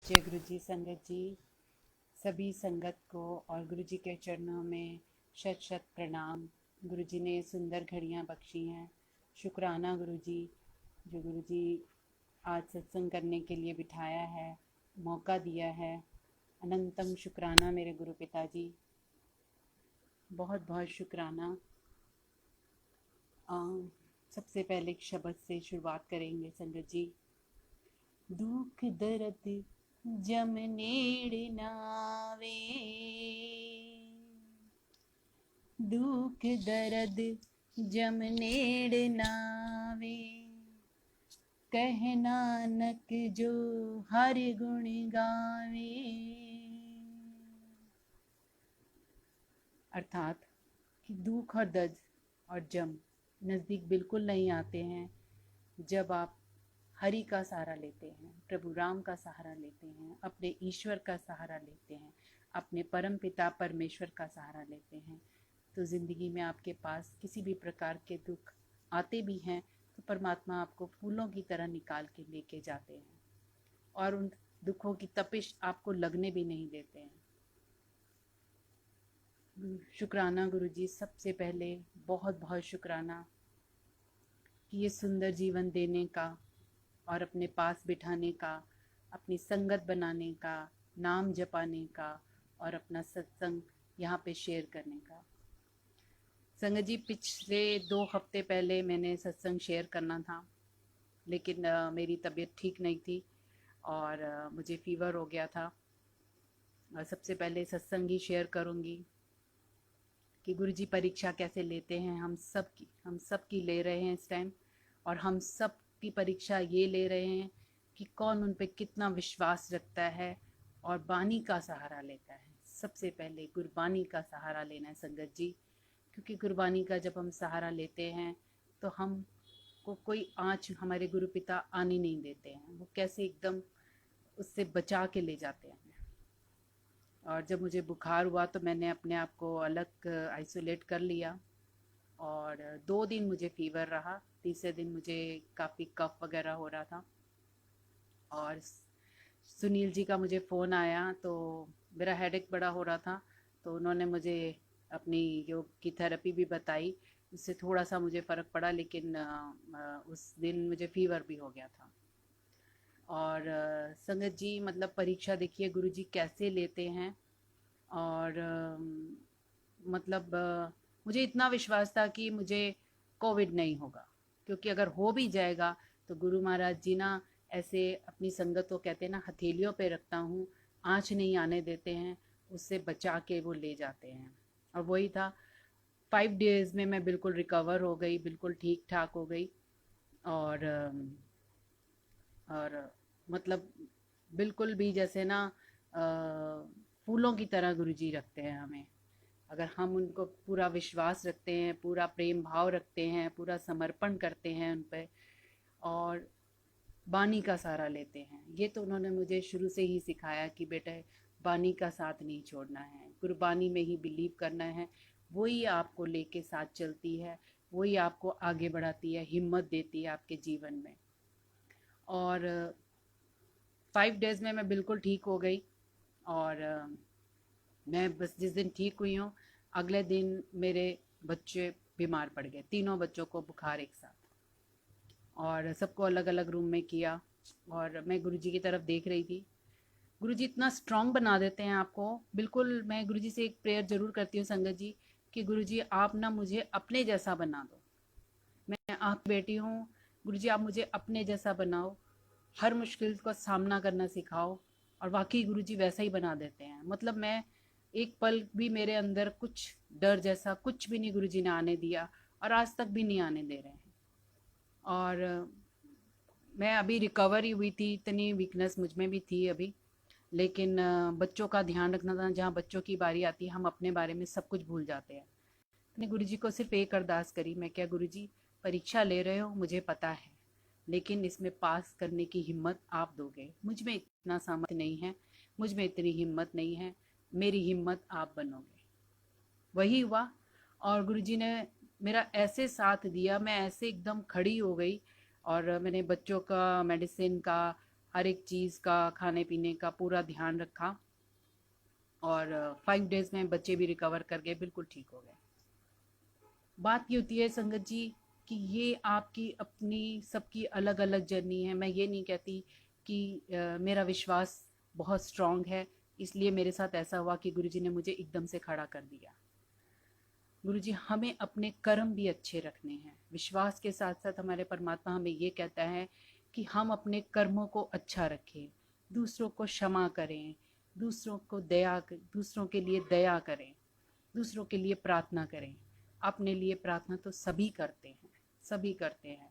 जय गुरु जी। संगत जी, सभी संगत को और गुरु जी के चरणों में शत शत प्रणाम। गुरु जी ने सुंदर घड़ियाँ बख्शी हैं। शुक्राना गुरु जी, जो गुरु जी आज सत्संग करने के लिए बिठाया है, मौका दिया है। अनंतम शुक्राना मेरे गुरु पिताजी, बहुत बहुत शुक्राना। सबसे पहले एक शब्द से शुरुआत करेंगे संगत जी। दुख दर्द जम नेड़ नावे, दुख दर्द जम नेड़ नावे, कह नानक जो हर गुण गावे। अर्थात कि दुख और दर्द और जम नज़दीक बिल्कुल नहीं आते हैं जब आप हरि का सहारा लेते हैं, प्रभु राम का सहारा लेते हैं, अपने ईश्वर का सहारा लेते हैं, अपने परम पिता परमेश्वर का सहारा लेते हैं। तो ज़िंदगी में आपके पास किसी भी प्रकार के दुख आते भी हैं तो परमात्मा आपको फूलों की तरह निकाल के लेके जाते हैं और उन दुखों की तपिश आपको लगने भी नहीं देते हैं। शुक्राना गुरु जी, सबसे पहले बहुत बहुत शुक्राना कि ये सुंदर जीवन देने का और अपने पास बिठाने का, अपनी संगत बनाने का, नाम जपाने का और अपना सत्संग यहाँ पे शेयर करने का। संगत जी, पिछले 2 हफ्ते पहले मैंने सत्संग शेयर करना था, लेकिन मेरी तबीयत ठीक नहीं थी और मुझे फ़ीवर हो गया था। सबसे पहले सत्संग ही शेयर करूँगी कि गुरुजी परीक्षा कैसे लेते हैं। हम सब की ले रहे हैं इस टाइम, और हम सब की परीक्षा ये ले रहे हैं कि कौन उन पे कितना विश्वास रखता है और बानी का सहारा लेता है। सबसे पहले गुरबानी का सहारा लेना है संगत जी, क्योंकि गुरबानी का जब हम सहारा लेते हैं तो हम को कोई आँच हमारे गुरु पिता आने नहीं देते हैं। वो कैसे एकदम उससे बचा के ले जाते हैं। और जब मुझे बुखार हुआ तो मैंने अपने आप को अलग आइसोलेट कर लिया और 2 दिन मुझे फ़ीवर रहा। तीसरे दिन मुझे काफ़ी कफ वगैरह हो रहा था और सुनील जी का मुझे फ़ोन आया तो मेरा हेडेक बड़ा हो रहा था, तो उन्होंने मुझे अपनी योग की थेरेपी भी बताई। उससे थोड़ा सा मुझे फ़र्क पड़ा, लेकिन उस दिन मुझे फ़ीवर भी हो गया था। और संगत जी, मतलब परीक्षा देखिए गुरु जी कैसे लेते हैं। और मतलब मुझे इतना विश्वास था कि मुझे कोविड नहीं होगा, क्योंकि अगर हो भी जाएगा तो गुरु महाराज जी ना ऐसे अपनी संगत को कहते हैं ना, हथेलियों पे रखता हूँ, आँच नहीं आने देते हैं, उससे बचा के वो ले जाते हैं। और वही था, 5 डेज़ में मैं बिल्कुल रिकवर हो गई, बिल्कुल ठीक ठाक हो गई। और और मतलब बिल्कुल भी जैसे ना फूलों की तरह गुरुजी रखते हैं हमें। अगर हम उनको पूरा विश्वास रखते हैं, पूरा प्रेम भाव रखते हैं, पूरा समर्पण करते हैं उन पे और बानी का सहारा लेते हैं। ये तो उन्होंने मुझे शुरू से ही सिखाया कि बेटे, बानी का साथ नहीं छोड़ना है, गुरबानी में ही बिलीव करना है। वही आपको लेके साथ चलती है, वही आपको आगे बढ़ाती है, हिम्मत देती है आपके जीवन में। और 5 डेज़ में मैं बिल्कुल ठीक हो गई। और मैं बस जिस दिन ठीक हुई हूँ, अगले दिन मेरे बच्चे बीमार पड़ गए। तीनों बच्चों को बुखार एक साथ, और सबको अलग अलग रूम में किया। और मैं गुरुजी की तरफ देख रही थी। गुरुजी इतना स्ट्रांग बना देते हैं आपको। बिल्कुल, मैं गुरुजी से एक प्रेयर ज़रूर करती हूँ संगत जी कि गुरुजी आप ना मुझे अपने जैसा बना दो। मैं आपकी बेटी हूँ, गुरुजी आप मुझे अपने जैसा बनाओ, हर मुश्किल का सामना करना सिखाओ। और वाकई गुरुजी वैसा ही बना देते हैं। मतलब मैं एक पल भी मेरे अंदर कुछ डर जैसा कुछ भी नहीं गुरुजी ने आने दिया, और आज तक भी नहीं आने दे रहे हैं। और मैं अभी रिकवर ही हुई थी, इतनी वीकनेस मुझ में भी थी अभी, लेकिन बच्चों का ध्यान रखना था। जहाँ बच्चों की बारी आती है हम अपने बारे में सब कुछ भूल जाते हैं। मैंने गुरुजी को सिर्फ एक अरदास करी, मैं क्या गुरुजी, परीक्षा ले रहे हो मुझे पता है, लेकिन इसमें पास करने की हिम्मत आप दोगे। मुझ में इतना सामर्थ्य नहीं है, मुझ में इतनी हिम्मत नहीं है, मेरी हिम्मत आप बनोगे। वही हुआ, और गुरुजी ने मेरा ऐसे साथ दिया, मैं ऐसे एकदम खड़ी हो गई। और मैंने बच्चों का मेडिसिन का हर एक चीज़ का, खाने पीने का पूरा ध्यान रखा और 5 डेज में बच्चे भी रिकवर कर गए, बिल्कुल ठीक हो गए। बात ये होती है संगत जी कि ये आपकी अपनी सबकी अलग अलग जर्नी है। मैं ये नहीं कहती कि मेरा विश्वास बहुत स्ट्रांग है इसलिए मेरे साथ ऐसा हुआ कि गुरुजी ने मुझे एकदम से खड़ा कर दिया। गुरुजी, हमें अपने कर्म भी अच्छे रखने हैं। विश्वास के साथ साथ हमारे परमात्मा हमें ये कहता है कि हम अपने कर्मों को अच्छा रखें, दूसरों को क्षमा करें, दूसरों के लिए दया करें, दूसरों के लिए प्रार्थना करें। अपने लिए प्रार्थना तो सभी करते हैं, सभी करते हैं।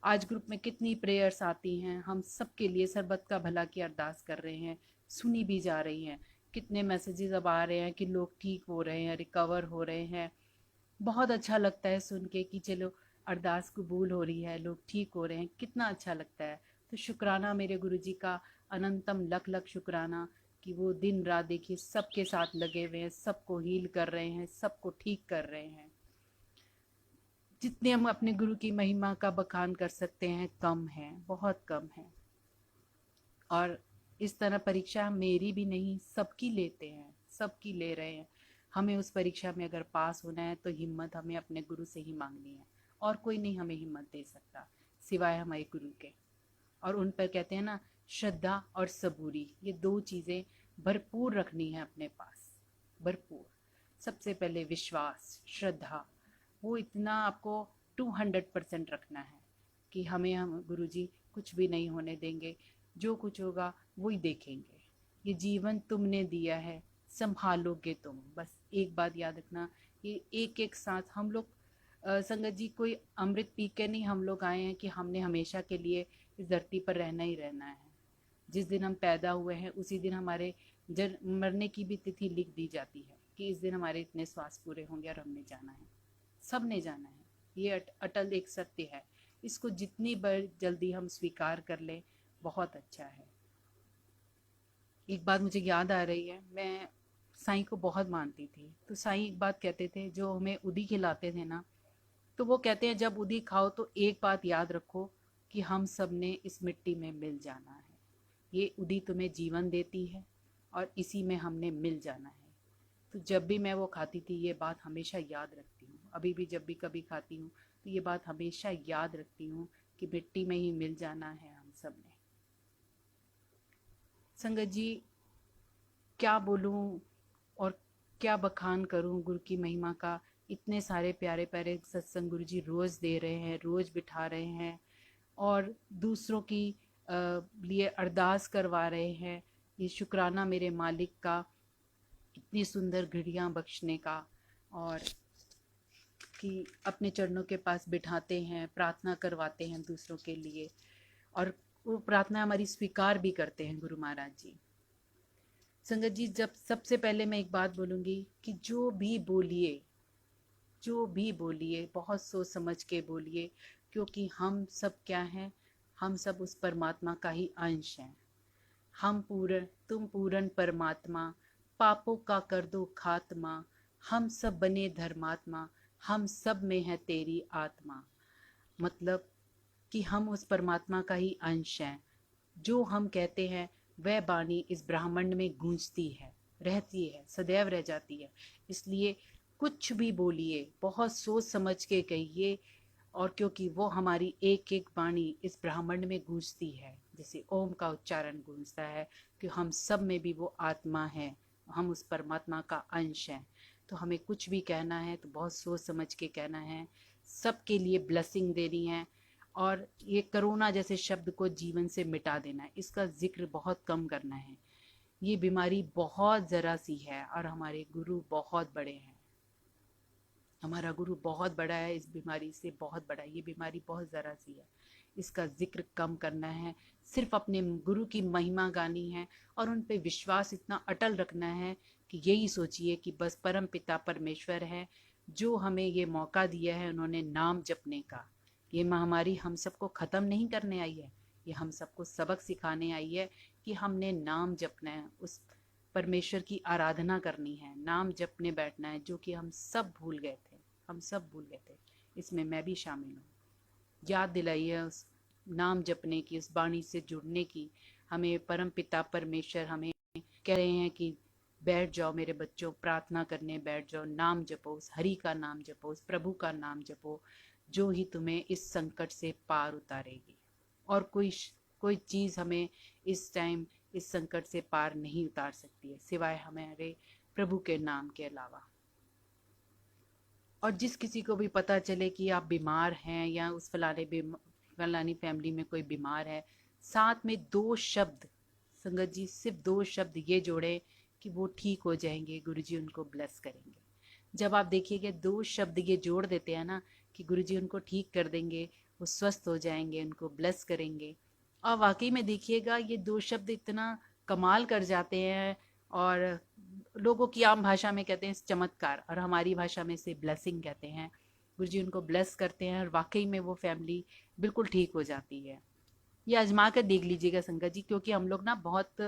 आज ग्रुप में कितनी प्रेयर्स आती हैं, हम सबके लिए सरबत का भला की अरदास कर रहे हैं, सुनी भी जा रही हैं। कितने मैसेजेस अब आ रहे हैं कि लोग ठीक हो रहे हैं, रिकवर हो रहे हैं। बहुत अच्छा लगता है सुन के कि चलो अरदास कबूल हो रही है, लोग ठीक हो रहे हैं, कितना अच्छा लगता है। तो शुक्राना मेरे गुरुजी का, अनंतम लख लख शुक्राना कि वो दिन रात देखिए सबके साथ लगे हुए हैं, सबको हील कर रहे हैं, सबको ठीक कर रहे हैं। जितने हम अपने गुरु की महिमा का बखान कर सकते हैं कम है, बहुत कम है। और इस तरह परीक्षा मेरी भी नहीं, सबकी लेते हैं, सबकी ले रहे हैं। हमें उस परीक्षा में अगर पास होना है तो हिम्मत हमें अपने गुरु से ही मांगनी है, और कोई नहीं हमें हिम्मत दे सकता सिवाय हमारे गुरु के। और उन पर कहते हैं ना, श्रद्धा और सबूरी, ये 2 चीज़ें भरपूर रखनी है अपने पास, भरपूर। सबसे पहले विश्वास, श्रद्धा, वो इतना आपको 200% रखना है कि हम गुरुजी कुछ भी नहीं होने देंगे, जो कुछ होगा वही देखेंगे। ये जीवन तुमने दिया है, संभालोगे तुम। बस एक बात याद रखना, ये एक एक सांस हम लोग संगत जी कोई अमृत पी के नहीं हम लोग आए हैं कि हमने हमेशा के लिए इस धरती पर रहना ही रहना है। जिस दिन हम पैदा हुए हैं उसी दिन हमारे मरने की भी तिथि लिख दी जाती है कि इस दिन हमारे इतने श्वास पूरे होंगे और हमने जाना है, सब ने जाना है। ये अटल एक सत्य है, इसको जितनी बार जल्दी हम स्वीकार कर लें बहुत अच्छा है। एक बात मुझे याद आ रही है, मैं साईं को बहुत मानती थी। तो साईं एक बात कहते थे, जो हमें उदी खिलाते थे ना, तो वो कहते हैं जब उदी खाओ तो एक बात याद रखो कि हम सब ने इस मिट्टी में मिल जाना है। ये उदी तुम्हें जीवन देती है और इसी में हमने मिल जाना है। तो जब भी मैं वो खाती थी ये बात हमेशा याद रखती हूँ। अभी भी जब भी कभी खाती हूँ तो ये बात हमेशा याद रखती हूँ कि मिट्टी में ही मिल जाना है हम सब ने। संगत जी, क्या बोलूँ और क्या बखान करूँ गुरु की महिमा का। इतने सारे प्यारे प्यारे सत्संग गुरु जी रोज़ दे रहे हैं, रोज़ बिठा रहे हैं और दूसरों की लिए अरदास करवा रहे हैं। ये शुक्राना मेरे मालिक का, इतनी सुंदर घड़ियाँ बख्शने का, और कि अपने चरणों के पास बिठाते हैं, प्रार्थना करवाते हैं दूसरों के लिए, और वो प्रार्थना हमारी स्वीकार भी करते हैं गुरु महाराज जी। संगत जी, जब सबसे पहले मैं एक बात बोलूँगी कि जो भी बोलिए, जो भी बोलिए बहुत सोच समझ के बोलिए, क्योंकि हम सब क्या हैं, हम सब उस परमात्मा का ही अंश हैं। हम पूर्ण, तुम पूर्ण परमात्मा, पापों का कर दो खात्मा, हम सब बने धर्मात्मा, हम सब में है तेरी आत्मा। मतलब कि हम उस परमात्मा का ही अंश हैं। जो हम कहते हैं वह वाणी इस ब्रह्मांड में गूंजती है, रहती है, सदैव रह जाती है। इसलिए कुछ भी बोलिए बहुत सोच समझ के कहिए, और क्योंकि वो हमारी एक एक वाणी इस ब्रह्मांड में गूंजती है, जैसे ओम का उच्चारण गूंजता है कि हम सब में भी वो आत्मा है, हम उस परमात्मा का अंश हैं। तो हमें कुछ भी कहना है तो बहुत सोच समझ के कहना है, सबके लिए ब्लेसिंग देनी है, और ये कोरोना जैसे शब्द को जीवन से मिटा देना है, इसका जिक्र बहुत कम करना है। ये बीमारी बहुत ज़रा सी है और हमारे गुरु बहुत बड़े हैं। हमारा गुरु बहुत बड़ा है, इस बीमारी से बहुत बड़ा है। ये बीमारी बहुत ज़रा सी है, इसका जिक्र कम करना है, सिर्फ अपने गुरु की महिमा गानी है और उन पे विश्वास इतना अटल रखना है कि यही सोचिए कि बस परम पिता परमेश्वर है जो हमें ये मौका दिया है, उन्होंने नाम जपने का। ये महामारी हम सबको ख़त्म नहीं करने आई है, ये हम सबको सबक सिखाने आई है कि हमने नाम जपना है, उस परमेश्वर की आराधना करनी है, नाम जपने बैठना है, जो कि हम सब भूल गए थे, हम सब भूल गए थे। इसमें मैं भी शामिल हूँ। याद दिलाइए उस नाम जपने की, उस वाणी से जुड़ने की, हमें परमपिता परमेश्वर हमें कह रहे हैं कि बैठ जाओ मेरे बच्चों, प्रार्थना करने बैठ जाओ, नाम जपो, उस हरि का नाम जपो, उस प्रभु का नाम जपो, जो ही तुम्हें इस संकट से पार उतारेगी। और कोई चीज़ हमें इस टाइम इस संकट से पार नहीं उतार सकती है सिवाय हमारे प्रभु के नाम के अलावा। और जिस किसी को भी पता चले कि आप बीमार हैं या उस फलानी फैमिली में कोई बीमार है, साथ में 2 शब्द, संगत जी सिर्फ 2 शब्द ये जोड़े कि वो ठीक हो जाएंगे, गुरुजी उनको ब्लेस करेंगे। जब आप देखिएगा 2 शब्द ये जोड़ देते हैं ना कि गुरुजी उनको ठीक कर देंगे, वो स्वस्थ हो जाएंगे, उनको ब्लेस करेंगे, और वाकई में देखिएगा ये 2 शब्द इतना कमाल कर जाते हैं। और लोगों की आम भाषा में कहते हैं चमत्कार, और हमारी भाषा में से ब्लेसिंग कहते हैं। गुरुजी उनको ब्लेस करते हैं और वाकई में वो फैमिली बिल्कुल ठीक हो जाती है। ये आजमा कर देख लीजिएगा संगत जी, क्योंकि हम लोग ना बहुत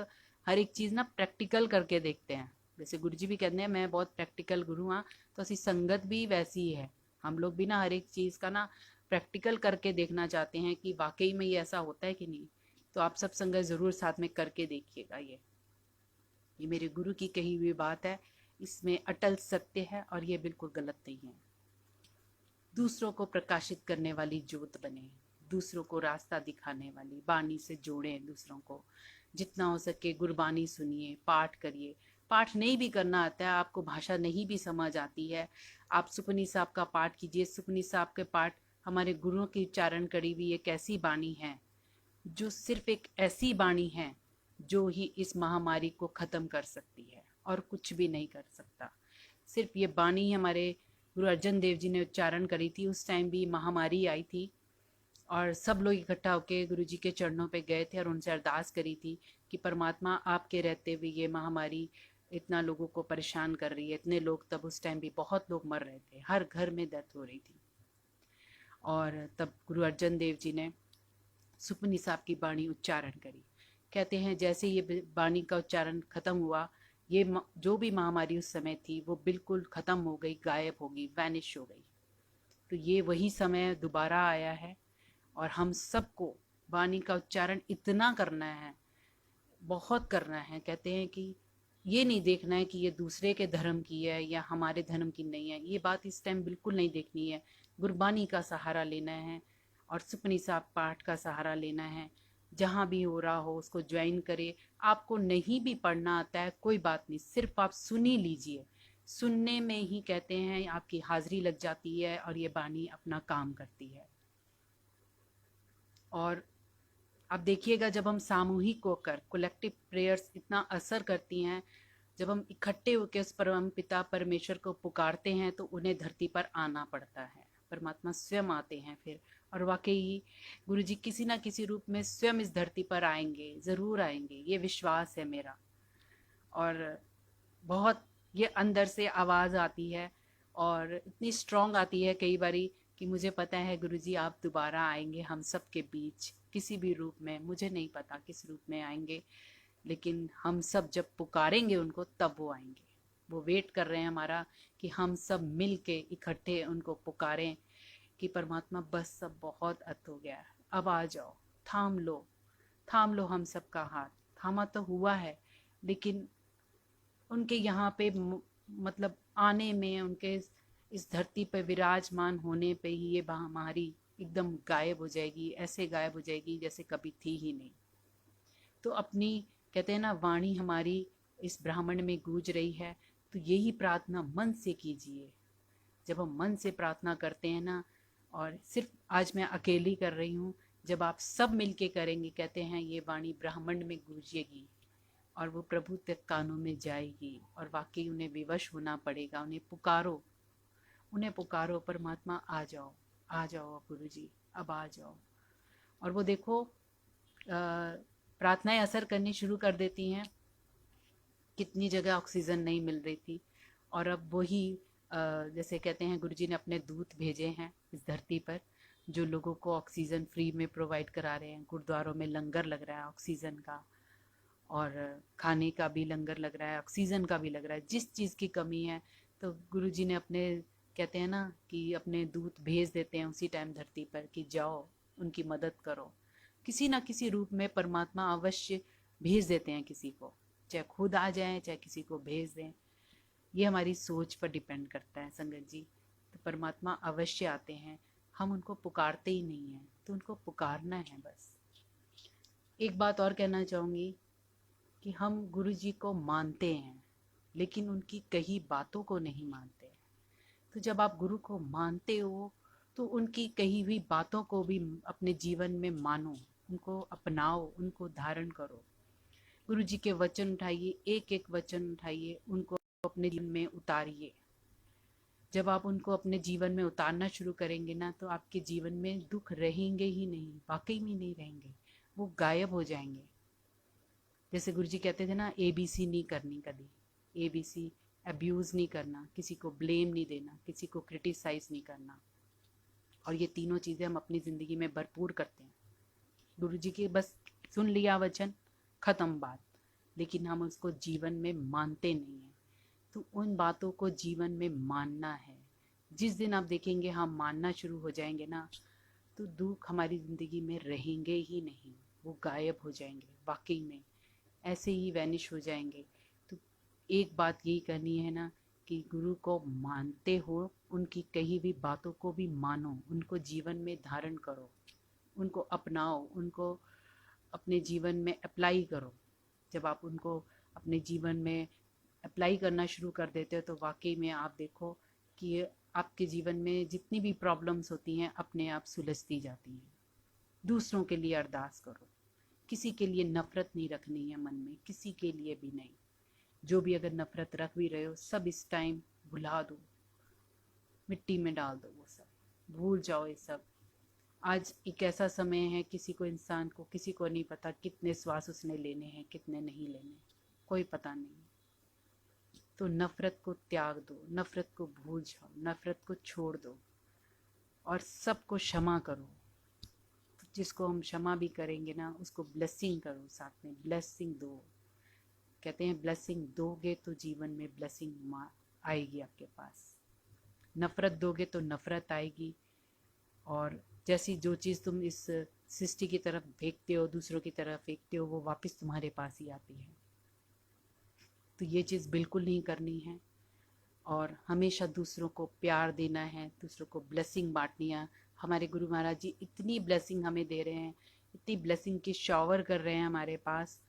हर एक चीज़ ना प्रैक्टिकल करके देखते हैं। जैसे गुरुजी भी कहते हैं मैं बहुत प्रैक्टिकल गुरु हाँ, तो ऐसी संगत भी वैसी ही है। हम लोग भी ना हर एक चीज़ का ना प्रैक्टिकल करके देखना चाहते हैं कि वाकई में ये ऐसा होता है कि नहीं। तो आप सब संगत ज़रूर साथ में करके देखिएगा। ये मेरे गुरु की कही हुई बात है, इसमें अटल सत्य है और ये बिल्कुल गलत नहीं है। दूसरों को प्रकाशित करने वाली ज्योत बने, दूसरों को रास्ता दिखाने वाली बानी से जोड़ें दूसरों को। जितना हो सके गुरबानी सुनिए, पाठ करिए। पाठ नहीं भी करना आता है, आपको भाषा नहीं भी समझ आती है, आप सुखमनी साहब का पाठ कीजिए। सुखमनी साहब के पाठ हमारे गुरुओं की उच्चारण करी हुई एक ऐसी बानी है जो सिर्फ एक ऐसी बाणी है जो ही इस महामारी को ख़त्म कर सकती है और कुछ भी नहीं कर सकता। सिर्फ ये बाणी हमारे गुरु अर्जन देव जी ने उच्चारण करी थी। उस टाइम भी महामारी आई थी और सब लोग इकट्ठा होकर गुरु जी के चरणों पे गए थे और उनसे अरदास करी थी कि परमात्मा आपके रहते हुए ये महामारी इतना लोगों को परेशान कर रही है। इतने लोग, तब उस टाइम भी बहुत लोग मर रहे थे, हर घर में डेथ हो रही थी। और तब गुरु अर्जन देव जी ने सुखमनी साहब की बाणी उच्चारण करी। कहते हैं जैसे ये बाणी का उच्चारण खत्म हुआ, ये जो भी महामारी उस समय थी वो बिल्कुल खत्म हो गई, गायब हो गई, वैनिश हो गई। तो ये वही समय दोबारा आया है और हम सबको बाणी का उच्चारण इतना करना है, बहुत करना है। कहते हैं कि ये नहीं देखना है कि ये दूसरे के धर्म की है या हमारे धर्म की नहीं है, ये बात इस टाइम बिल्कुल नहीं देखनी है। गुरबानी का सहारा लेना है और सुखमनी साहब पाठ का सहारा लेना है। जहाँ भी हो रहा हो उसको ज्वाइन करे। आपको नहीं भी पढ़ना आता है कोई बात नहीं, सिर्फ आप सुन ही लीजिए। सुनने में ही कहते हैं आपकी हाजिरी लग जाती है और ये बानी अपना काम करती है। और आप देखिएगा जब हम सामूहिक होकर, कलेक्टिव प्रेयर्स इतना असर करती हैं, जब हम इकट्ठे होकर उस परम पिता परमेश्वर को पुकारते हैं तो उन्हें धरती पर आना पड़ता है। परमात्मा स्वयं आते हैं फिर, और वाकई गुरु जी किसी ना किसी रूप में स्वयं इस धरती पर आएंगे, ज़रूर आएंगे, ये विश्वास है मेरा। और बहुत ये अंदर से आवाज़ आती है और इतनी स्ट्रांग आती है कई बारी कि मुझे पता है गुरुजी आप दोबारा आएंगे हम सब के बीच, किसी भी रूप में, मुझे नहीं पता किस रूप में आएंगे, लेकिन हम सब जब पुकारेंगे उनको तब वो आएंगे। वो वेट कर रहे हैं हमारा कि हम सब मिल के इकट्ठे उनको पुकारें कि परमात्मा बस सब बहुत अत हो गया है, अब आ जाओ, थाम लो हम सब का हाथ। थामा तो हुआ है, लेकिन उनके यहाँ पे मतलब आने में, उनके इस धरती पर विराजमान होने पे ही ये महामारी एकदम गायब हो जाएगी, ऐसे गायब हो जाएगी जैसे कभी थी ही नहीं। तो अपनी, कहते हैं ना, वाणी हमारी इस ब्राह्मण में गूंज रही है, तो यही प्रार्थना मन से कीजिए। जब हम मन से प्रार्थना करते हैं ना, और सिर्फ आज मैं अकेली कर रही हूँ, जब आप सब मिलके करेंगे, कहते हैं ये वाणी ब्राह्मण में गूंजेगी और वो प्रभु तक कानों में जाएगी और वाकई उन्हें विवश होना पड़ेगा। उन्हें पुकारो, परमात्मा आ जाओ गुरुजी, अब आ जाओ। और वो देखो प्रार्थनाएं असर करनी शुरू कर देती हैं। कितनी जगह ऑक्सीजन नहीं मिल रही थी और अब वही जैसे कहते हैं गुरुजी ने अपने दूत भेजे हैं इस धरती पर, जो लोगों को ऑक्सीजन फ्री में प्रोवाइड करा रहे हैं। गुरुद्वारों में लंगर लग रहा है ऑक्सीजन का, और खाने का भी लंगर लग रहा है, ऑक्सीजन का भी लग रहा है। जिस चीज़ की कमी है तो गुरुजी ने अपने, कहते हैं ना कि अपने दूत भेज देते हैं उसी टाइम धरती पर कि जाओ उनकी मदद करो। किसी ना किसी रूप में परमात्मा अवश्य भेज देते हैं किसी को, चाहे खुद आ जाए चाहे किसी को भेज दें। ये हमारी सोच पर डिपेंड करता है संगत जी। तो परमात्मा अवश्य आते हैं, हम उनको पुकारते ही नहीं हैं, तो उनको पुकारना है बस। एक बात और कहना चाहूँगी कि हम गुरु जी को मानते हैं लेकिन उनकी कही बातों को नहीं मानते। तो जब आप गुरु को मानते हो तो उनकी कही हुई बातों को भी अपने जीवन में मानो, उनको अपनाओ, उनको धारण करो। गुरु जी के वचन उठाइए, एक एक वचन उठाइए, उनको अपने जीवन में उतारिए। जब आप उनको अपने जीवन में उतारना शुरू करेंगे ना, तो आपके जीवन में दुख रहेंगे ही नहीं, वाकई में नहीं रहेंगे, वो गायब हो जाएंगे। जैसे गुरुजी कहते थे ना, ABC नहीं करनी कभी, ABC अब्यूज़ नहीं करना, किसी को ब्लेम नहीं देना, किसी को क्रिटिसाइज नहीं करना। और ये तीनों चीज़ें हम अपनी ज़िंदगी में भरपूर करते हैं। गुरुजी के बस सुन लिया वचन, ख़त्म बात, लेकिन हम उसको जीवन में मानते नहीं हैं। तो उन बातों को जीवन में मानना है। जिस दिन आप देखेंगे हम मानना शुरू हो जाएंगे ना, तो दुख हमारी ज़िंदगी में रहेंगे ही नहीं, वो गायब हो जाएंगे, वाकई में ऐसे ही वैनिश हो जाएंगे। तो एक बात यही करनी है ना कि गुरु को मानते हो, उनकी कही हुई बातों को भी मानो, उनको जीवन में धारण करो, उनको अपनाओ, उनको अपने जीवन में अप्लाई करो। जब आप उनको अपने जीवन में अप्लाई करना शुरू कर देते हो तो वाकई में आप देखो कि आपके जीवन में जितनी भी प्रॉब्लम्स होती हैं अपने आप सुलझती जाती हैं। दूसरों के लिए अरदास करो, किसी के लिए नफ़रत नहीं रखनी है मन में, किसी के लिए भी नहीं। जो भी अगर नफ़रत रख भी रहे हो, सब इस टाइम भुला दो, मिट्टी में डाल दो, वो सब भूल जाओ ये सब। आज एक ऐसा समय है, किसी को, इंसान को, किसी को नहीं पता कितने श्वास उसने लेने हैं, कितने नहीं लेने, कोई पता नहीं। तो नफ़रत को त्याग दो, नफ़रत को भूल जाओ, नफ़रत को छोड़ दो और सबको क्षमा करो। तो जिसको हम क्षमा भी करेंगे ना, उसको ब्लेसिंग करो, साथ में ब्लेसिंग दो। कहते हैं ब्लेसिंग दोगे तो जीवन में ब्लेसिंग आएगी आपके पास। नफ़रत दोगे तो नफ़रत आएगी, और जैसी जो चीज़ तुम इस सृष्टि की तरफ फेंकते हो, दूसरों की तरफ फेंकते हो, वो वापस तुम्हारे पास ही आती है। तो ये चीज़ बिल्कुल नहीं करनी है, और हमेशा दूसरों को प्यार देना है, दूसरों को ब्लेसिंग बांटनी है। हमारे गुरु महाराज जी इतनी ब्लेसिंग हमें दे रहे हैं, इतनी ब्लेसिंग की शॉवर कर रहे हैं हमारे पास,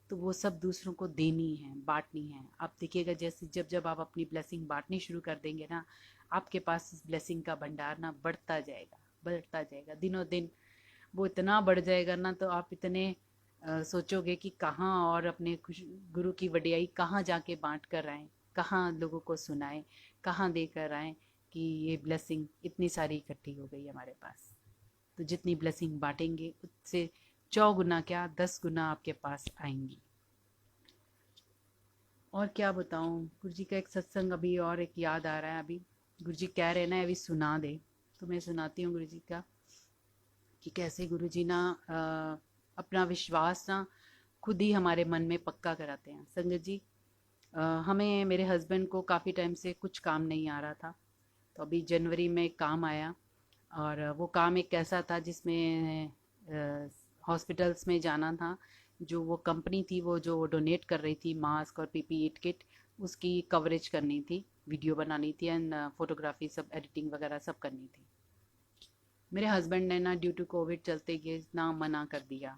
तो वो सब दूसरों को देनी है, बांटनी है। आप देखिएगा जैसे जब जब आप अपनी ब्लेसिंग बांटनी शुरू कर देंगे ना, आपके पास इस ब्लेसिंग का भंडार ना बढ़ता जाएगा, बढ़ता जाएगा, दिनों दिन वो इतना बढ़ जाएगा ना, तो आप इतने सोचोगे कि कहाँ और अपने गुरु की वडियाई कहाँ जाके बांट कर आएँ, कहाँ लोगों को सुनाएं, कहाँ देकर आएँ कि ये ब्लेसिंग इतनी सारी इकट्ठी हो गई हमारे पास। तो जितनी ब्लेसिंग बांटेंगे उससे 100 गुना क्या 10 गुना आपके पास आएंगी। और क्या बताऊँ, गुरु जी का एक सत्संग अभी और एक याद आ रहा है। अभी गुरु जी कह रहे ना अभी सुना दे, तो मैं सुनाती हूँ गुरु जी का, कि कैसे गुरु जी ना अपना विश्वास ना खुद ही हमारे मन में पक्का कराते हैं। संगत जी, हमें, मेरे हस्बैंड को काफ़ी टाइम से कुछ काम नहीं आ रहा था, तो अभी जनवरी में एक काम आया, और वो काम एक ऐसा था जिसमें हॉस्पिटल्स में जाना था। जो वो कंपनी थी, वो जो डोनेट कर रही थी मास्क और PPE किट, उसकी कवरेज करनी थी, वीडियो बनानी थी, एंड फोटोग्राफी सब, एडिटिंग वगैरह सब करनी थी। मेरे हस्बैंड ने ना ड्यू टू कोविड चलते ये ना मना कर दिया,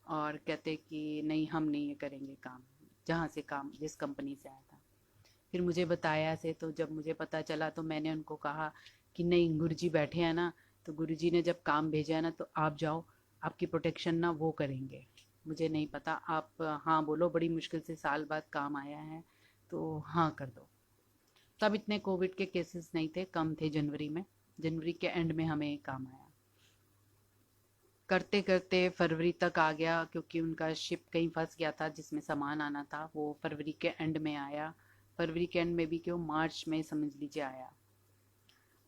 और कहते कि नहीं हम नहीं ये करेंगे काम, जहाँ से काम जिस कंपनी से आया था। फिर मुझे बताया से, तो जब मुझे पता चला तो मैंने उनको कहा कि नहीं, गुरुजी बैठे हैं ना, तो गुरुजी ने जब काम भेजा है ना, तो आप जाओ, आपकी प्रोटेक्शन ना वो करेंगे। मुझे नहीं पता, आप हाँ बोलो, बड़ी मुश्किल से साल बाद काम आया है, तो हाँ कर दो। तब इतने कोविड के केसेस नहीं थे, कम थे। जनवरी में, जनवरी के एंड में हमें काम आया। करते करते फरवरी तक आ गया, क्योंकि उनका शिप कहीं फंस गया था जिसमें सामान आना था, वो फरवरी के एंड में आया। फरवरी के एंड में भी क्यों, मार्च में समझ लीजिए आया।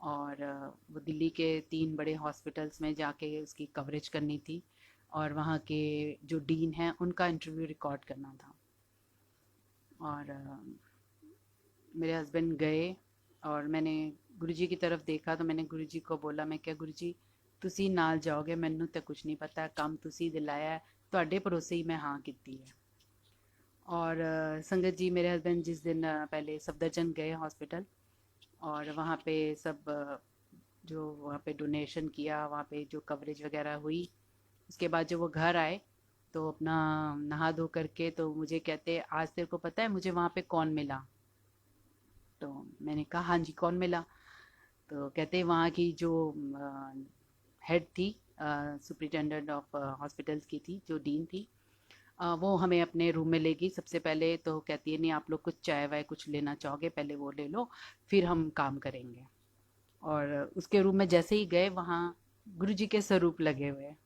और वो दिल्ली के 3 बड़े हॉस्पिटल्स में जाके उसकी कवरेज करनी थी, और वहाँ के जो डीन हैं उनका इंटरव्यू रिकॉर्ड करना था। और मेरे हस्बैंड गए, और मैंने गुरुजी की तरफ देखा, तो मैंने गुरुजी को बोला, मैं क्या गुरुजी, ਤੁਸੀਂ ਨਾਲ ਜਾਓਗੇ, ਮੈਨੂੰ ਤਾਂ ਕੁਝ नहीं पता, काम ਤੁਸੀਂ दिलाया है, ਤੁਹਾਡੇ ਭਰੋਸੇ ਹੀ मैं हाँ ਕੀਤੀ है। और संगत जी, मेरे हस्बैंड जिस दिन पहले सफदरजंग गए हॉस्पिटल, और वहाँ पे सब जो वहाँ पे डोनेशन किया, वहाँ पे जो कवरेज वगैरह हुई, उसके बाद जब वो घर आए तो अपना नहा धो करके तो मुझे कहते, आज तेरे को पता है मुझे वहाँ पे कौन मिला? तो मैंने कहा हाँ जी, कौन मिला? तो कहते वहाँ की जो हेड थी, सुप्रिटेंडेंट ऑफ हॉस्पिटल्स की थी, जो डीन थी, वो हमें अपने रूम में ले गई सबसे पहले। तो कहती है नहीं, आप लोग कुछ चाय वाय कुछ लेना चाहोगे, पहले वो ले लो, फिर हम काम करेंगे। और उसके रूम में जैसे ही गए, वहाँ गुरुजी के स्वरूप लगे हुए हैं।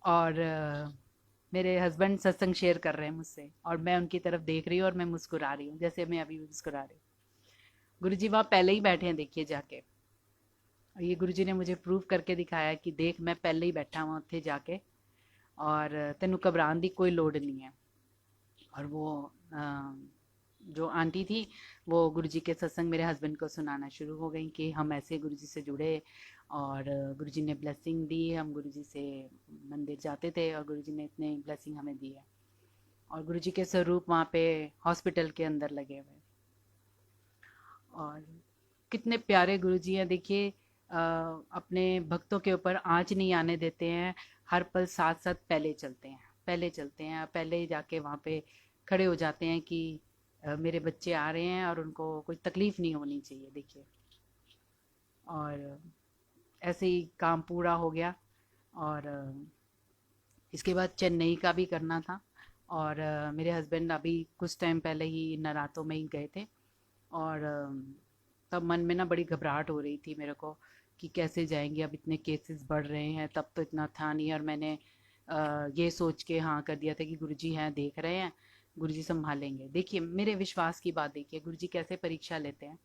और मेरे हस्बैंड सत्संग शेयर कर रहे हैं मुझसे, और मैं उनकी तरफ देख रही हूँ और मैं मुस्कुरा रही हूँ, जैसे मैं अभी मुस्कुरा रही हूँ। गुरुजी वहाँ पहले ही बैठे हैं, देखिए जाके। और ये गुरुजी ने मुझे प्रूव करके दिखाया कि देख, मैं पहले ही बैठा हुआ उत्थे जाके, और तेनू घबराने की कोई लोड़ नहीं है। और वो जो आंटी थी, वो गुरुजी के सत्संग मेरे हस्बैंड को सुनाना शुरू हो गई कि हम ऐसे गुरुजी से जुड़े, और गुरुजी ने ब्लेसिंग दी, हम गुरुजी से मंदिर जाते थे और गुरुजी ने इतने ब्लेसिंग हमें दी है। और गुरुजी के स्वरूप वहाँ पे हॉस्पिटल के अंदर लगे हुए। और कितने प्यारे गुरुजी हैं, देखिए। अपने भक्तों के ऊपर आँच नहीं आने देते हैं, हर पल साथ साथ पहले चलते हैं, पहले चलते हैं, पहले ही जाके वहाँ पे खड़े हो जाते हैं कि मेरे बच्चे आ रहे हैं और उनको कोई तकलीफ़ नहीं होनी चाहिए, देखिए। और ऐसे ही काम पूरा हो गया। और इसके बाद चेन्नई का भी करना था। और मेरे हस्बैंड अभी कुछ टाइम पहले ही नरातों में ही गए थे। और तब मन में ना बड़ी घबराहट हो रही थी मेरे को कि कैसे जाएंगे, अब इतने केसेस बढ़ रहे हैं, तब तो इतना था नहीं। और मैंने ये सोच के हाँ कर दिया था कि गुरुजी हैं, देख रहे हैं, गुरुजी संभालेंगे। देखिए मेरे विश्वास की बात, देखिए गुरुजी कैसे परीक्षा लेते हैं।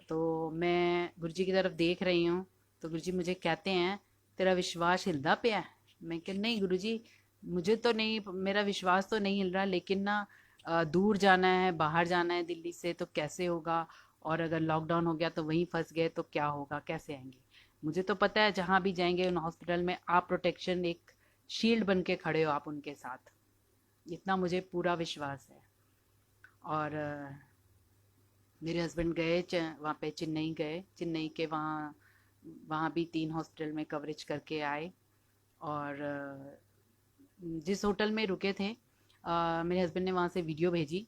तो मैं गुरुजी की तरफ देख रही हूँ, तो गुरुजी मुझे कहते हैं, तेरा विश्वास हिलदा पे है? मैं कह नहीं गुरुजी, मुझे तो नहीं, मेरा विश्वास तो नहीं हिल रहा, लेकिन ना दूर जाना है, बाहर जाना है दिल्ली से, तो कैसे होगा? और अगर लॉकडाउन हो गया तो वहीं फंस गए तो क्या होगा, कैसे आएंगे? मुझे तो पता है जहाँ भी जाएंगे उन हॉस्पिटल में आप प्रोटेक्शन, एक शील्ड बन के खड़े हो आप उनके साथ, इतना मुझे पूरा विश्वास है। और मेरे हस्बैंड गए वहाँ पे चेन्नई गए, चेन्नई के वहाँ वहाँ भी 3 हॉस्पिटल में कवरेज करके आए। और जिस होटल में रुके थे, मेरे हस्बैंड ने वहाँ से वीडियो भेजी।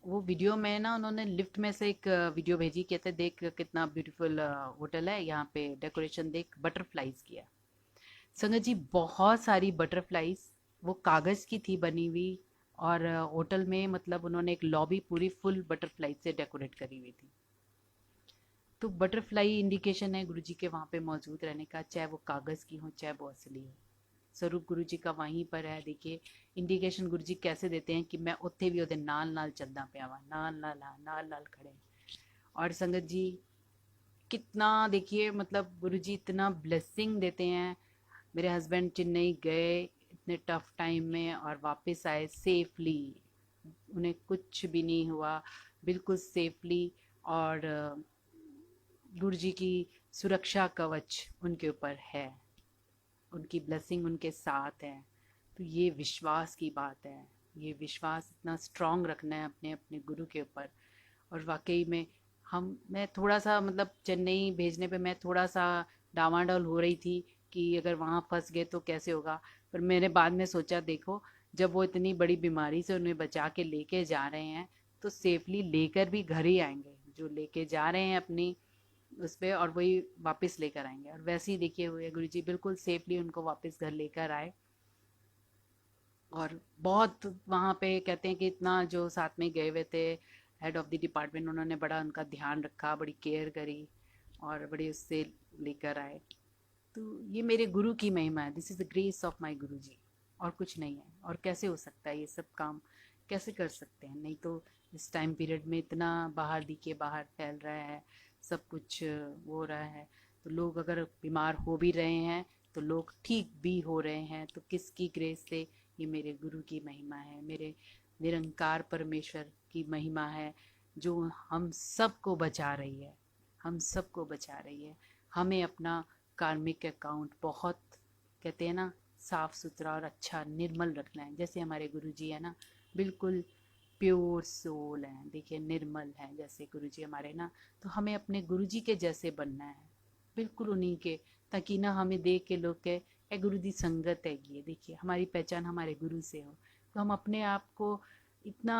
वो वीडियो में ना उन्होंने लिफ्ट में से एक वीडियो भेजी, कहते देख कितना ब्यूटीफुल होटल है, यहाँ पे डेकोरेशन देख, बटरफ्लाईज किया। संगत जी बहुत सारी बटरफ्लाईज, वो कागज़ की थी बनी हुई। और होटल में मतलब उन्होंने एक लॉबी पूरी फुल बटरफ्लाई से डेकोरेट करी हुई थी। तो बटरफ्लाई इंडिकेशन है गुरुजी के वहाँ पे मौजूद रहने का, चाहे वो कागज़ की हो चाहे वो असली हो। स्वरूप गुरुजी का वहीं पर है, देखिए इंडिकेशन गुरुजी कैसे देते हैं कि मैं उत्थे भी ओदे नाल नाल चलदा पिया वा, नाल नाल, हाँ नाल नाल खड़े। और संगत जी कितना, देखिए मतलब गुरुजी इतना ब्लेसिंग देते हैं। मेरे हस्बैंड चेन्नई गए इतने टफ टाइम में और वापस आए सेफली, उन्हें कुछ भी नहीं हुआ, बिल्कुल सेफली। और गुरु जी की सुरक्षा कवच उनके ऊपर है, उनकी ब्लेसिंग उनके साथ है। तो ये विश्वास की बात है, ये विश्वास इतना स्ट्रांग रखना है अपने अपने गुरु के ऊपर। और वाकई में मैं थोड़ा सा मतलब चेन्नई भेजने पे मैं थोड़ा सा डामाडोल हो रही थी कि अगर वहाँ फंस गए तो कैसे होगा। पर मैंने बाद में सोचा, देखो जब वो इतनी बड़ी बीमारी से उन्हें बचा के लेके जा रहे हैं, तो सेफली लेकर भी घर ही आएंगे, जो लेके जा रहे हैं अपनी उस पर, और वही वापस लेकर आएंगे। और वैसे ही देखिए हुए गुरु जी बिल्कुल सेफली उनको वापस घर लेकर आए। और बहुत वहाँ पे कहते हैं कि इतना जो साथ में गए हुए थे हेड ऑफ द डिपार्टमेंट, उन्होंने बड़ा उनका ध्यान रखा, बड़ी केयर करी और बड़ी उससे लेकर आए। तो ये मेरे गुरु की महिमा है, this is the grace of my गुरु जी, और कुछ नहीं है। और कैसे हो सकता है ये सब काम, कैसे कर सकते हैं? नहीं तो इस टाइम पीरियड में इतना बाहर दिखे बाहर फैल रहा है, सब कुछ वो हो रहा है। तो लोग अगर बीमार हो भी रहे हैं तो लोग ठीक भी हो रहे हैं, तो किसकी ग्रेस से? ये मेरे गुरु की महिमा है, मेरे निरंकार परमेश्वर की महिमा है, जो हम सबको बचा रही है, हम सबको बचा रही है। हमें अपना कार्मिक अकाउंट बहुत, कहते हैं ना, साफ सुथरा और अच्छा निर्मल रखना है। जैसे हमारे गुरुजी है ना, बिल्कुल प्योर सोल हैं, देखिए निर्मल हैं जैसे गुरुजी हमारे ना। तो हमें अपने गुरुजी के जैसे बनना है, बिल्कुल उन्हीं के, ताकि ना हमें देख के लोग कहे ए गुरु दी संगत हैगी है, देखिए हमारी पहचान हमारे गुरु से हो। तो हम अपने आप को इतना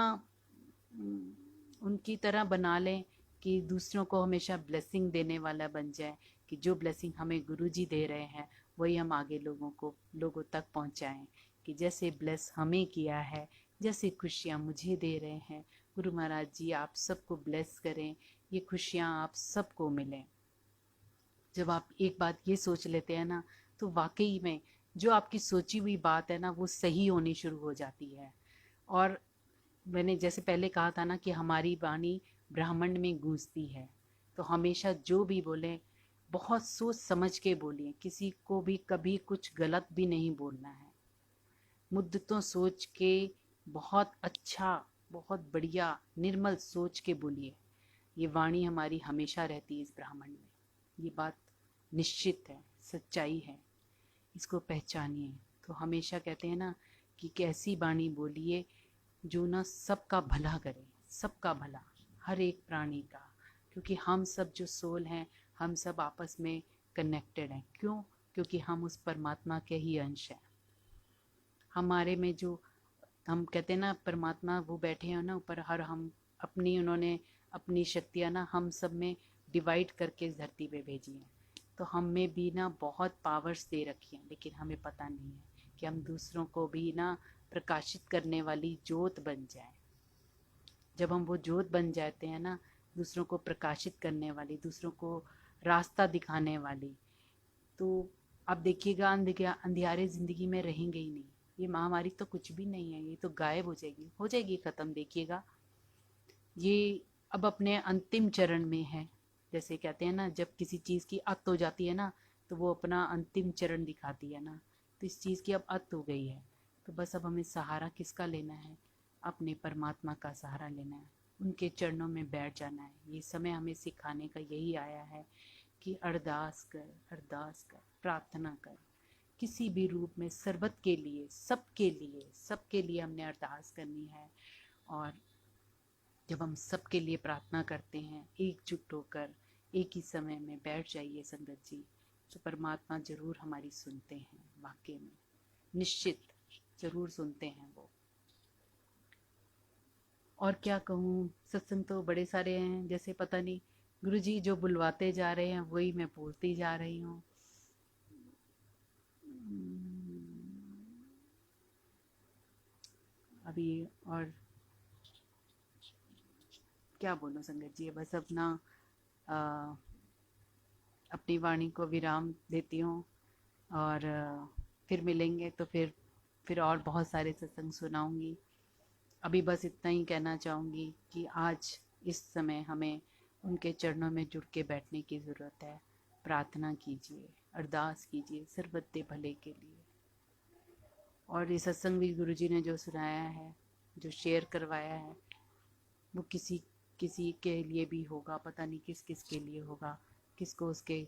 उनकी तरह बना लें कि दूसरों को हमेशा ब्लेसिंग देने वाला बन जाए, कि जो ब्लेसिंग हमें गुरुजी दे रहे हैं वही हम आगे लोगों तक पहुंचाएं, कि जैसे ब्लेस हमें किया है, जैसे खुशियाँ मुझे दे रहे हैं, गुरु महाराज जी आप सबको ब्लेस करें, ये खुशियाँ आप सबको मिलें। जब आप एक बात ये सोच लेते हैं ना, तो वाकई में जो आपकी सोची हुई बात है ना वो सही होनी शुरू हो जाती है। और मैंने जैसे पहले कहा था ना कि हमारी वाणी ब्रह्मांड में गूंजती है, तो हमेशा जो भी बोलें बहुत सोच समझ के बोलिए, किसी को भी कभी कुछ गलत भी नहीं बोलना है, मुद्दतों सोच के बहुत अच्छा, बहुत बढ़िया निर्मल सोच के बोलिए। ये वाणी हमारी हमेशा रहती है इस ब्रह्मांड में, ये बात निश्चित है, सच्चाई है, इसको पहचानिए। तो हमेशा कहते हैं ना कि कैसी वाणी बोलिए जो ना सबका भला करे, सबका भला, हर एक प्राणी का, क्योंकि हम सब जो सोल हैं हम सब आपस में कनेक्टेड हैं। क्यों? क्योंकि हम उस परमात्मा के ही अंश हैं। हमारे में जो हम कहते हैं ना परमात्मा वो बैठे हैं ना ऊपर, हर हम अपनी उन्होंने अपनी शक्तियाँ ना हम सब में डिवाइड करके इस धरती पे भेजी हैं। तो हम में भी ना बहुत पावर्स दे रखी हैं, लेकिन हमें पता नहीं है कि हम दूसरों को भी ना प्रकाशित करने वाली ज्योत बन जाए। जब हम वो ज्योत बन जाते हैं ना, दूसरों को प्रकाशित करने वाली, दूसरों को रास्ता दिखाने वाली, तो आप देखिएगा अंधियारे ज़िंदगी में रहेंगे ही नहीं। ये महामारी तो कुछ भी नहीं है, ये तो गायब हो जाएगी ख़त्म, देखिएगा। ये अब अपने अंतिम चरण में है। जैसे कहते हैं ना जब किसी चीज़ की अत हो जाती है ना, तो वो अपना अंतिम चरण दिखाती है ना, तो इस चीज़ की अब अत हो गई है। तो बस अब हमें सहारा किसका लेना है? अपने परमात्मा का सहारा लेना है, उनके चरणों में बैठ जाना है। ये समय हमें सिखाने का यही आया है कि अरदास कर, अरदास कर, प्रार्थना कर, किसी भी रूप में सर्वत के लिए, सबके लिए हमने अरदास करनी है। और जब हम सबके लिए प्रार्थना करते हैं एकजुट होकर, एक ही समय में बैठ जाइए संगत जी, तो परमात्मा ज़रूर हमारी सुनते हैं, वाकई में निश्चित ज़रूर सुनते हैं वो। और क्या कहूँ, सत्संग तो बड़े सारे हैं, जैसे पता नहीं गुरुजी जो बुलवाते जा रहे हैं वही मैं बोलती जा रही हूँ। अभी और क्या बोलूँ संगत जी, बस अपना अपनी वाणी को विराम देती हूँ। और फिर मिलेंगे तो फिर और बहुत सारे सत्संग सुनाऊंगी। अभी बस इतना ही कहना चाहूँगी कि आज इस समय हमें उनके चरणों में जुड़ के बैठने की ज़रूरत है। प्रार्थना कीजिए, अरदास कीजिए सर्वते भले के लिए। और ये सत्संग भी गुरुजी ने जो सुनाया है, जो शेयर करवाया है, वो किसी किसी के लिए भी होगा, पता नहीं किस किस के लिए होगा, किसको उसके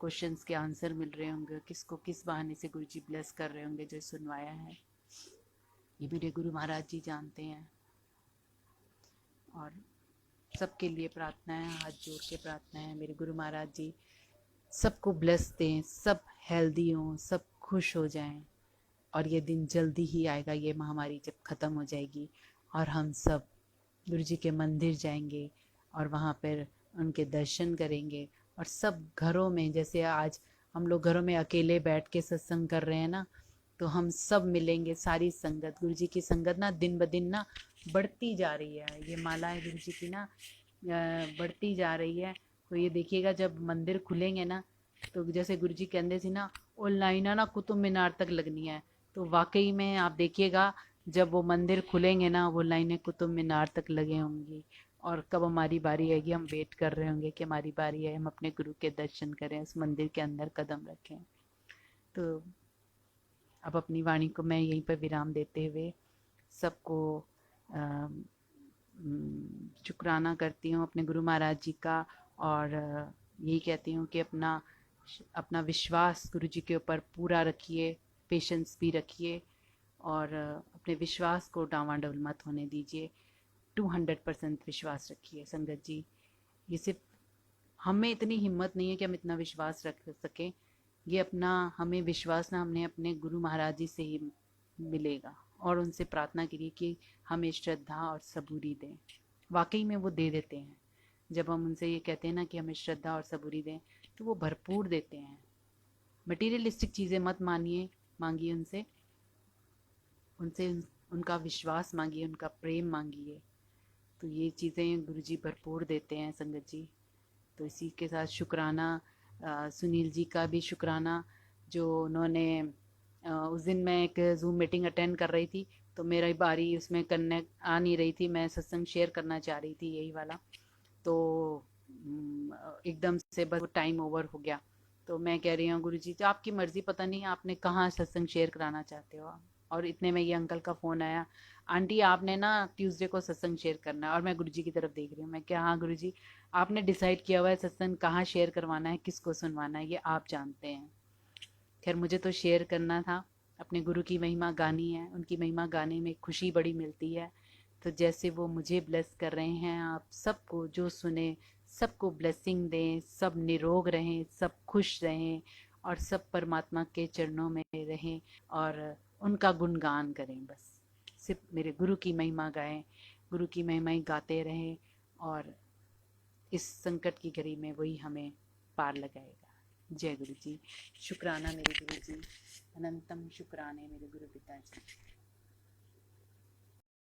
क्वेश्चंस के आंसर मिल रहे होंगे, किसको किस बहाने से गुरुजी ब्लेस कर रहे होंगे जो सुनवाया है, ये मेरे गुरु महाराज जी जानते हैं। और सबके लिए प्रार्थना है, हाथ जोड़ के प्रार्थना है, मेरे गुरु महाराज जी सबको ब्लेस दें, सब हेल्दी हों, सब खुश हो जाएं। और ये दिन जल्दी ही आएगा, ये महामारी जब ख़त्म हो जाएगी और हम सब गुरु जी के मंदिर जाएंगे और वहाँ पर उनके दर्शन करेंगे। और सब घरों में, जैसे आज हम लोग घरों में अकेले बैठ के सत्संग कर रहे हैं ना, तो हम सब मिलेंगे, सारी संगत, गुरु जी की संगत ना दिन ब दिन ना बढ़ती जा रही है। ये मालाएं गुरु जी की ना बढ़ती जा रही है। तो ये देखिएगा जब मंदिर खुलेंगे ना, तो जैसे गुरु जी कहते थे ना, वो लाइना ना कुतुब मीनार तक लगनी है। तो वाकई में आप देखिएगा जब वो मंदिर खुलेंगे ना, वो लाइनें कुतुब मीनार तक लगे होंगी। और कब हमारी बारी आएगी, हम वेट कर रहे होंगे कि हमारी बारी है, हम अपने गुरु के दर्शन करें, उस मंदिर के अंदर कदम रखें। तो अब अपनी वाणी को मैं यहीं पर विराम देते हुए सबको शुक्राना करती हूँ अपने गुरु महाराज जी का। और यही कहती हूँ कि अपना अपना विश्वास गुरु जी के ऊपर पूरा रखिए, पेशेंस भी रखिए और अपने विश्वास को डांवाडोल मत होने दीजिए। 200% विश्वास रखिए संगत जी। ये सिर्फ हमें इतनी हिम्मत नहीं है कि हम इतना विश्वास रख सकें। ये अपना हमें विश्वास ना हमने अपने गुरु महाराज जी से ही मिलेगा। और उनसे प्रार्थना करिए कि हमें श्रद्धा और सबूरी दें। वाकई में वो दे देते हैं। जब हम उनसे ये कहते हैं ना कि हमें श्रद्धा और सबूरी दें, तो वो भरपूर देते हैं। मटीरियलिस्टिक चीज़ें मत मानिए, मांगिए उनसे उनसे उनका विश्वास मांगिए, उनका प्रेम मांगिए। तो ये चीज़ें गुरुजी भरपूर देते हैं संगत जी। तो इसी के साथ शुक्राना सुनील जी का भी शुक्राना, जो उन्होंने उस दिन मैं एक जूम मीटिंग अटेंड कर रही थी, तो मेरी बारी उसमें कनेक्ट आ नहीं रही थी। मैं सत्संग शेयर करना चाह रही थी यही वाला, तो एकदम से बस टाइम ओवर हो गया। तो मैं कह रही हूँ गुरुजी तो आपकी मर्ज़ी, पता नहीं आपने कहाँ सत्संग शेयर कराना चाहते हो। और इतने में ये अंकल का फ़ोन आया, आंटी आपने ना ट्यूसडे को सत्संग शेयर करना है। और मैं गुरुजी की तरफ देख रही हूँ, मैं क्या हाँ गुरुजी आपने डिसाइड किया हुआ है सत्संग कहाँ शेयर करवाना है, किसको सुनवाना है, ये आप जानते हैं। खैर मुझे तो शेयर करना था, अपने गुरु की महिमा गानी है। उनकी महिमा गाने में खुशी बड़ी मिलती है। तो जैसे वो मुझे ब्लेस कर रहे हैं, आप सबको जो सुने सबको ब्लेसिंग दें, सब निरोग रहें, सब खुश रहें और सब परमात्मा के चरणों में रहें और उनका गुणगान करें। बस सिर्फ मेरे गुरु की महिमा गाएं, गुरु की महिमा ही गाते रहें और इस संकट की घड़ी में वही हमें पार लगाएगा। जय गुरु जी। शुक्राना मेरे गुरु जी, अनंतम शुक्राने मेरे गुरु पिताजी।